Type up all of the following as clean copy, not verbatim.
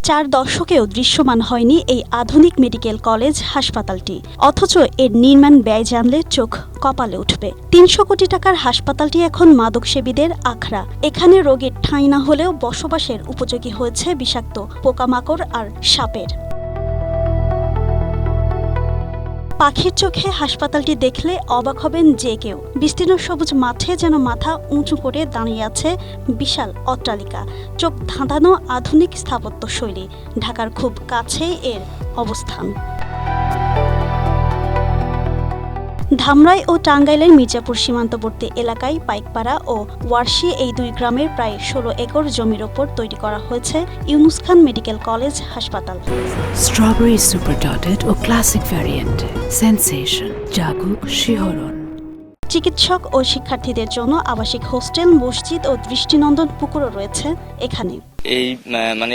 4 দশকেও দৃশ্যমান হয়নি এই আধুনিক মেডিকেল কলেজ হাসপাতালটি, অথচ এর নির্মাণ ব্যয় জানলে চোখ কপালে উঠবে। 300 কোটি টাকার হাসপাতালটি এখন মাদকসেবীদের আখড়া। এখানে রোগীর ঠাঁই না হলেও বসবাসের উপযোগী হয়েছে বিষাক্ত পোকামাকড় আর সাপের। পাখির চোখে হাসপাতালটি দেখলে অবাক হবেন যে কেউ। বিস্তীর্ণ সবুজ মাঠে যেন মাথা উঁচু করে দাঁড়িয়ে আছে বিশাল অট্টালিকা। চোখ ধাঁধানো আধুনিক স্থাপত্য শৈলী। ঢাকার খুব কাছেই এর অবস্থান। ধামরাই ও টাঙ্গাইলের মির্জাপুর সীমান্তবর্তী এলাকায় পাইকপাড়া ও ওয়ারশি এই দুই গ্রামের প্রায় 16 একর জমির ওপর তৈরি করা হয়েছে ইউনুস খান মেডিকেল কলেজ হাসপাতাল। স্ট্রবেরি সুপার ডটেড ও ক্লাসিক ভ্যারিয়েন্ট, সেন্সেশন, জাগুক শিহরণ। চিকিৎসক ও শিক্ষার্থীদের জন্য আবাসিক হোস্টেল, মসজিদ ও দৃষ্টিনন্দন পুকুরও রয়েছে এখানে।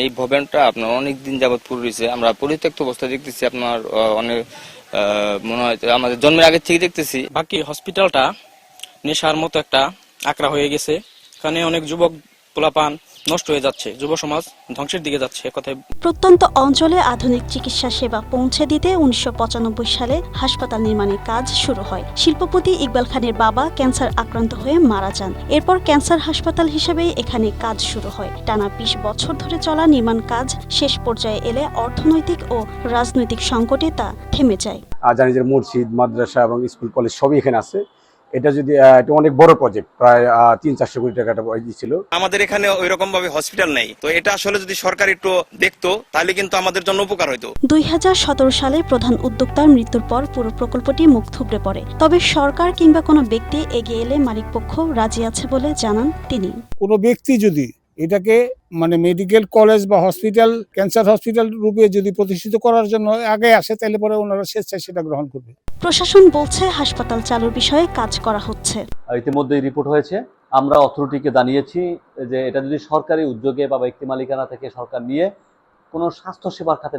এই ভবনটা আপনার অনেক দিন যাবত পুরো রয়েছে। আমরা পরিত্যক্ত অবস্থায় দেখতেছি, আপনার অনেক মনে হয় আমাদের জন্মের আগে থেকে দেখতেছি। বাকি হসপিটালটা নেশার মতো একটা আকড়া হয়ে গেছে। এখানে অনেক যুবক পোলাপান নষ্ট হয়ে যাচ্ছে, যুব সমাজ ধ্বংসের দিকে যাচ্ছে। কথায় প্রত্যন্ত অঞ্চলে আধুনিক চিকিৎসা সেবা পৌঁছে দিতে 1995 সালে হাসপাতাল নির্মাণের কাজ শুরু হয়। শিল্পপতি ইকবাল খানের বাবা ক্যান্সার আক্রান্ত হয়ে মারা যান। এরপর ক্যান্সার হাসপাতাল হিসেবে এখানে কাজ শুরু হয়। টানা 20 বছর ধরে চলা নির্মাণ কাজ শেষ পর্যায়ে এলে অর্থনৈতিক ও রাজনৈতিক সংকটে তা থেমে যায়। জানি যে মসজিদ, মাদ্রাসা এবং স্কুল কলেজ সবই এখানে আছে। এটা যদি এটা অনেক বড় প্রজেক্ট, প্রায় 300-400 কোটি টাকা ছিল। আমাদের এখানে ওই রকম ভাবে হসপিটাল নেই, তো এটা আসলে যদি সরকার একটু দেখতো তাহলে কিন্তু আমাদের জন্য উপকার হতো। 2017 সালে প্রধান উদ্যোক্তার মৃত্যুর পর পুরো প্রকল্পটি মুখ থুবড়ে পড়ে। তবে সরকার কিংবা কোনো ব্যক্তি এগিয়ে এলে মালিকপক্ষ রাজি আছে বলে জানান তিনি। কোনো ব্যক্তি যদি এটাকে মেডিকেল কলেজ বা হসপিটাল, ক্যান্সার হসপিটাল রূপে যদি প্রতিষ্ঠিত করার জন্য আগে আসে, তাহলে পরে ওনারা স্বেচ্ছায় সেটা গ্রহণ করবে। প্রশাসন বলছে হাসপাতাল চালুর বিষয়ে কাজ করা হচ্ছে। ইতিমধ্যে রিপোর্ট হয়েছে, আমরা অথরিটিকে জানিয়েছি যে এটা যদি সরকারি উদ্যোগে বা ব্যক্তি মালিকানা থেকে সরকার নিয়ে কোনো স্বাস্থ্যসেবার খাতে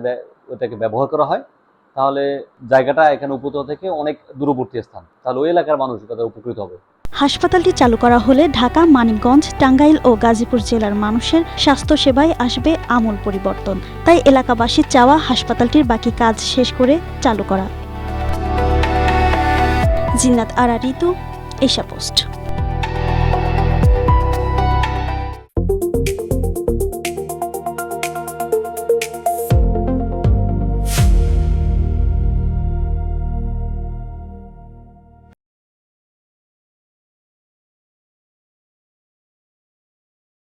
এটাকে ব্যবহার করা হয়, তাহলে জায়গাটা এখানে উপত্যকা থেকে অনেক দূরবর্তী স্থান, তাহলে ওই এলাকার মানুষ তাদের উপকৃত হবে। হাসপাতালটি চালু করা হলে ঢাকা, মানিকগঞ্জ, টাঙ্গাইল ও গাজীপুর জেলার মানুষের স্বাস্থ্যসেবায় আসবে আমূল পরিবর্তন। তাই এলাকাবাসীর চাওয়া হাসপাতালটির বাকি কাজ শেষ করে চালু করা। জিন্নাত আরা ঋতু, এশিয়া পোস্ট।